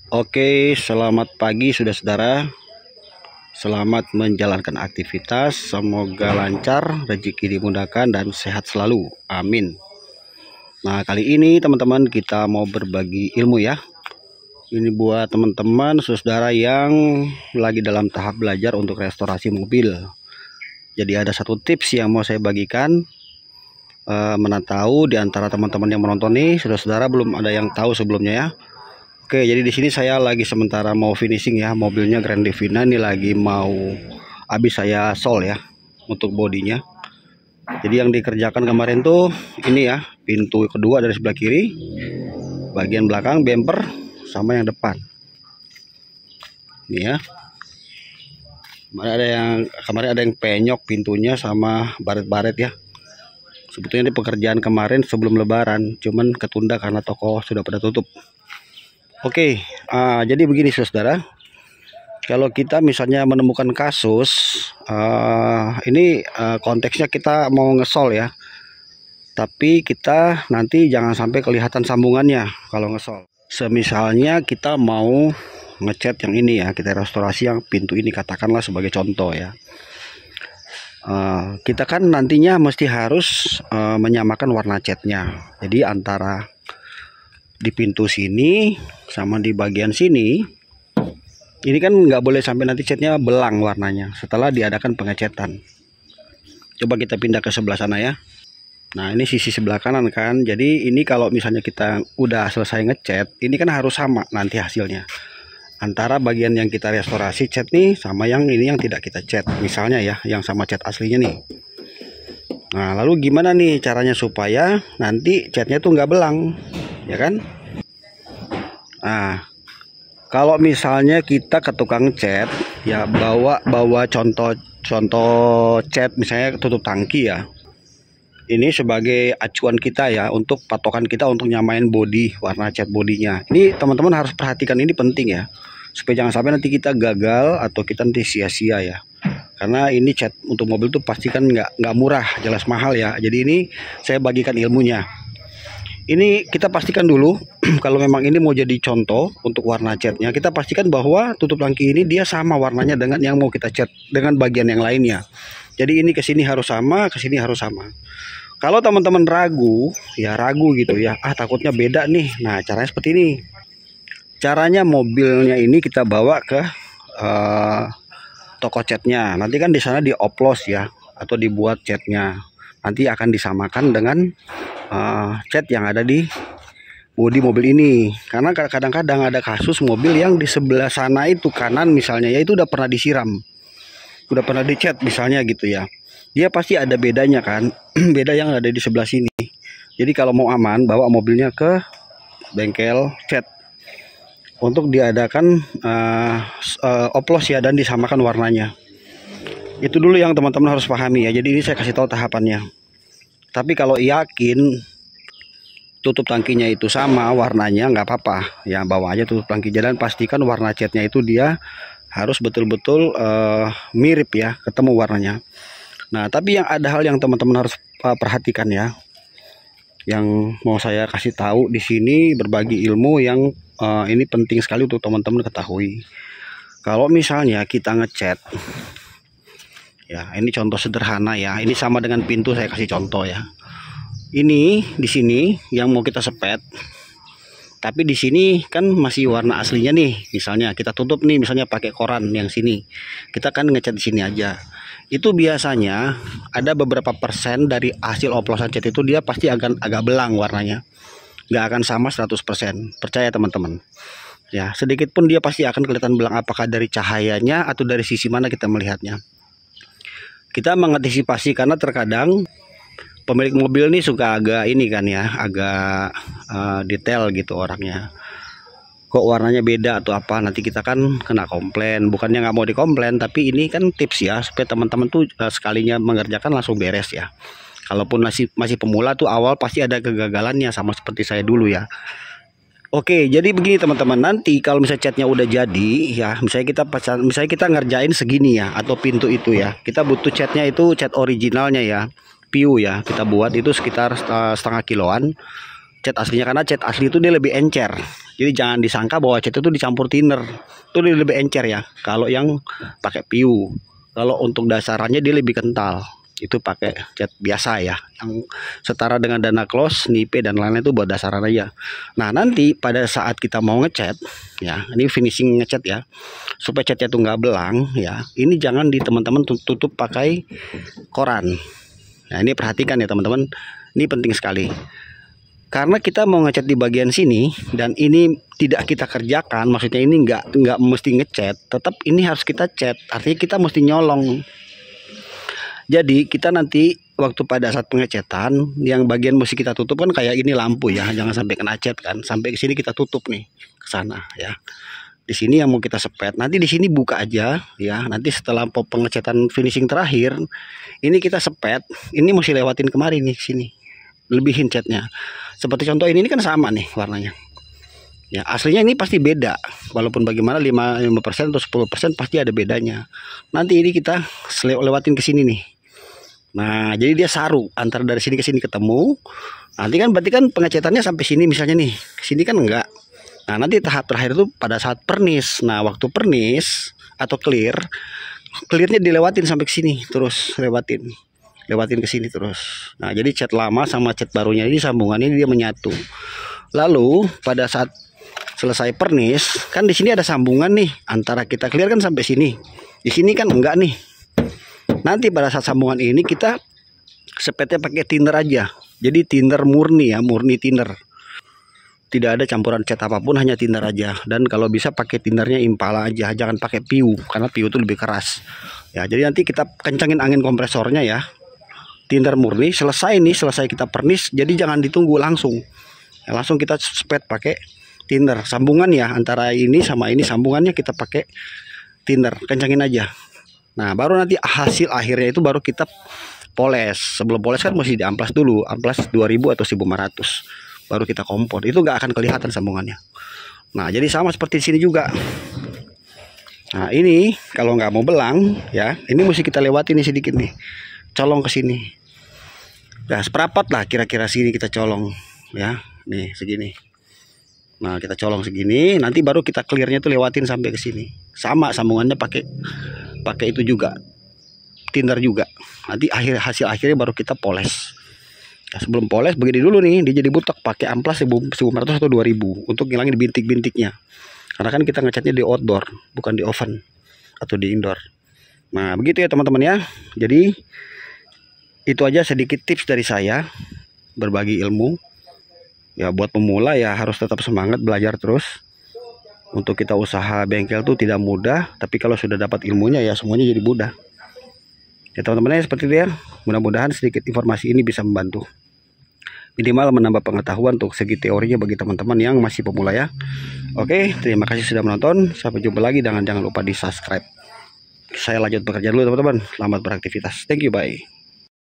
Oke, selamat pagi saudara-saudara. Selamat menjalankan aktivitas. Semoga lancar, rezeki dimudahkan dan sehat selalu. Amin. Nah, kali ini teman-teman kita mau berbagi ilmu ya. Ini buat teman-teman saudara yang lagi dalam tahap belajar untuk restorasi mobil. Jadi ada satu tips yang mau saya bagikan. Mana tahu di antara teman-teman yang menonton nih, saudara-saudara belum ada yang tahu sebelumnya ya. Oke, jadi di sini saya lagi sementara mau finishing ya, mobilnya Grand Livina ini lagi mau habis saya sol ya untuk bodinya. Jadi yang dikerjakan kemarin tuh ini ya, pintu kedua dari sebelah kiri, bagian belakang bumper sama yang depan. Ini ya. Kemarin ada yang penyok pintunya sama baret-baret ya. Sebetulnya ini pekerjaan kemarin sebelum Lebaran, cuman ketunda karena toko sudah pada tutup. Oke, jadi begini saudara, kalau kita misalnya menemukan kasus, ini konteksnya kita mau ngesol ya, tapi kita nanti jangan sampai kelihatan sambungannya kalau ngesol. Semisalnya kita mau ngecat yang ini ya, kita restorasi yang pintu ini katakanlah sebagai contoh ya. Kita kan nantinya mesti harus menyamakan warna catnya, jadi antara di pintu sini sama di bagian sini ini kan nggak boleh sampai nanti catnya belang warnanya setelah diadakan pengecatan. Coba kita pindah ke sebelah sana ya. Nah, ini sisi sebelah kanan kan, jadi ini kalau misalnya kita udah selesai ngecat, ini kan harus sama nanti hasilnya antara bagian yang kita restorasi cat nih sama yang ini yang tidak kita cat, misalnya ya yang sama cat aslinya nih. Nah, lalu gimana nih caranya supaya nanti catnya tuh nggak belang, ya kan? Nah, kalau misalnya kita ke tukang cat, ya bawa contoh cat, misalnya tutup tangki ya. Ini sebagai acuan kita ya untuk patokan kita untuk nyamain body, warna cat bodinya. Ini teman-teman harus perhatikan, ini penting ya, supaya jangan sampai nanti kita gagal atau kita nanti sia-sia ya. Karena ini cat untuk mobil tuh pasti kan nggak murah, jelas mahal ya. Jadi ini saya bagikan ilmunya. Ini kita pastikan dulu kalau memang ini mau jadi contoh untuk warna catnya, kita pastikan bahwa tutup tangki ini dia sama warnanya dengan yang mau kita cat dengan bagian yang lainnya. Jadi ini ke sini harus sama, ke sini harus sama. Kalau teman-teman ragu gitu ya, takutnya beda nih. Nah, caranya seperti ini. Caranya mobilnya ini kita bawa ke toko catnya. Nanti kan di sana dioplos ya, atau dibuat catnya. Nanti akan disamakan dengan cat yang ada di bodi mobil ini. Karena kadang-kadang ada kasus mobil yang di sebelah sana itu kanan misalnya ya, itu udah pernah disiram, udah pernah dicat misalnya gitu ya, dia pasti ada bedanya kan. Beda yang ada di sebelah sini. Jadi kalau mau aman, bawa mobilnya ke bengkel cat untuk diadakan oplos ya dan disamakan warnanya. Itu dulu yang teman-teman harus pahami ya. Jadi ini saya kasih tahu tahapannya. Tapi kalau yakin tutup tangkinya itu sama warnanya, nggak apa-apa ya, bawa aja tutup tangki dan pastikan warna catnya itu dia harus betul-betul mirip ya, ketemu warnanya. Nah, tapi yang ada hal yang teman-teman harus perhatikan ya, yang mau saya kasih tahu di sini, berbagi ilmu yang ini penting sekali untuk teman-teman ketahui. Kalau misalnya kita ngecat ya, ini contoh sederhana ya, ini sama dengan pintu, saya kasih contoh ya. Ini di sini yang mau kita sepet, tapi di sini kan masih warna aslinya nih. Misalnya kita tutup nih, misalnya pakai koran yang sini, kita kan ngecat di sini aja. Itu biasanya ada beberapa persen dari hasil oplosan cat itu dia pasti agak belang warnanya, nggak akan sama 100%. Percaya teman-teman ya, sedikit pun dia pasti akan kelihatan belang, apakah dari cahayanya atau dari sisi mana kita melihatnya. Kita mengantisipasi karena terkadang pemilik mobil nih suka agak ini kan ya, agak detail gitu orangnya. Kok warnanya beda atau apa, nanti kita kan kena komplain. Bukannya nggak mau dikomplain, tapi ini kan tips ya, supaya teman-teman tuh sekalinya mengerjakan langsung beres ya. Kalaupun masih pemula tuh awal pasti ada kegagalannya, sama seperti saya dulu ya. Oke, jadi begini teman-teman, nanti kalau misalnya catnya udah jadi ya, misalnya kita ngerjain segini ya, atau pintu itu ya, kita butuh catnya itu cat originalnya ya, PU ya, kita buat itu sekitar setengah kiloan. cat aslinya, karena cat asli itu dia lebih encer. Jadi jangan disangka bahwa cat itu dicampur thinner, itu dia lebih encer ya kalau yang pakai PU. Kalau untuk dasarannya dia lebih kental, itu pakai cat biasa ya, yang setara dengan Dana Close, Nipe dan lain-lain, itu buat dasaran aja. Nah nanti pada saat kita mau ngecat ya, ini finishing ngecat ya, supaya catnya tuh nggak belang ya, ini jangan di teman-teman tutup pakai koran. Nah ini perhatikan ya teman-teman, ini penting sekali. Karena kita mau ngecat di bagian sini dan ini tidak kita kerjakan, maksudnya ini nggak mesti ngecat, tetap ini harus kita cat, artinya kita mesti nyolong. Jadi kita nanti waktu pada saat pengecatan, yang bagian mesti kita tutup kan kayak ini lampu ya, jangan sampai kena cat kan, sampai ke sini kita tutup nih ke sana ya. Di sini yang mau kita sepet, nanti di sini buka aja ya. Nanti setelah pengecatan finishing terakhir, ini kita sepet, ini mesti lewatin kemarin nih sini, lebihin catnya. Seperti contoh ini kan sama nih warnanya. Ya, aslinya ini pasti beda. Walaupun bagaimana 5% atau 10% pasti ada bedanya. Nanti ini kita lewatin ke sini nih. Nah, jadi dia saru antara dari sini ke sini ketemu. Nanti kan berarti kan pengecatannya sampai sini misalnya nih. Sini kan enggak. Nah, nanti tahap terakhir itu pada saat pernis. Nah, waktu pernis atau clearnya dilewatin sampai ke sini, terus lewatin ke sini terus. Nah, jadi cat lama sama cat barunya ini sambungannya dia menyatu. Lalu pada saat selesai pernis, kan di sini ada sambungan nih antara kita clear kan sampai sini. Di sini kan enggak nih. Nanti pada saat sambungan ini kita sepetnya pakai thinner aja. Jadi thinner murni ya, murni thinner. Tidak ada campuran cat apapun, hanya thinner aja. Dan kalau bisa pakai thinnernya Impala aja, jangan pakai PU karena PU itu lebih keras. Ya, jadi nanti kita kencangin angin kompresornya ya. Thinner murni, selesai kita pernis, jadi jangan ditunggu langsung. Ya, langsung kita sepet pakai thinner. Sambungan ya antara ini sama ini, sambungannya kita pakai thinner, kencangin aja. Nah, baru nanti hasil akhirnya itu baru kita poles. Sebelum poles kan mesti diamplas dulu, amplas 2000 atau 1500. Baru kita kompor. Itu nggak akan kelihatan sambungannya. Nah, jadi sama seperti di sini juga. Nah, ini kalau nggak mau belang ya, ini mesti kita lewatin nih sedikit nih. Colong ke sini. Nah, seperempat lah kira-kira sini kita colong ya. Nih, segini. Nah, kita colong segini, nanti baru kita clearnya tuh lewatin sampai ke sini. Sama sambungannya pakai itu juga. Thinner juga. Nanti hasil akhirnya baru kita poles. Nah, sebelum poles begini dulu nih, dia jadi butek, pakai amplas 1500 atau 2000 untuk ngilangin bintik-bintiknya. Karena kan kita ngecatnya di outdoor, bukan di oven atau di indoor. Nah, begitu ya teman-teman ya. Jadi itu aja sedikit tips dari saya, berbagi ilmu. Ya buat pemula ya harus tetap semangat belajar terus. Untuk kita usaha bengkel tuh tidak mudah, tapi kalau sudah dapat ilmunya ya semuanya jadi mudah. Ya teman-teman ya, seperti itu ya. Mudah-mudahan sedikit informasi ini bisa membantu. Minimal menambah pengetahuan untuk segi teorinya bagi teman-teman yang masih pemula ya. Oke, terima kasih sudah menonton. Sampai jumpa lagi, dan jangan lupa di subscribe. Saya lanjut bekerja dulu teman-teman. Selamat beraktivitas. Thank you, bye.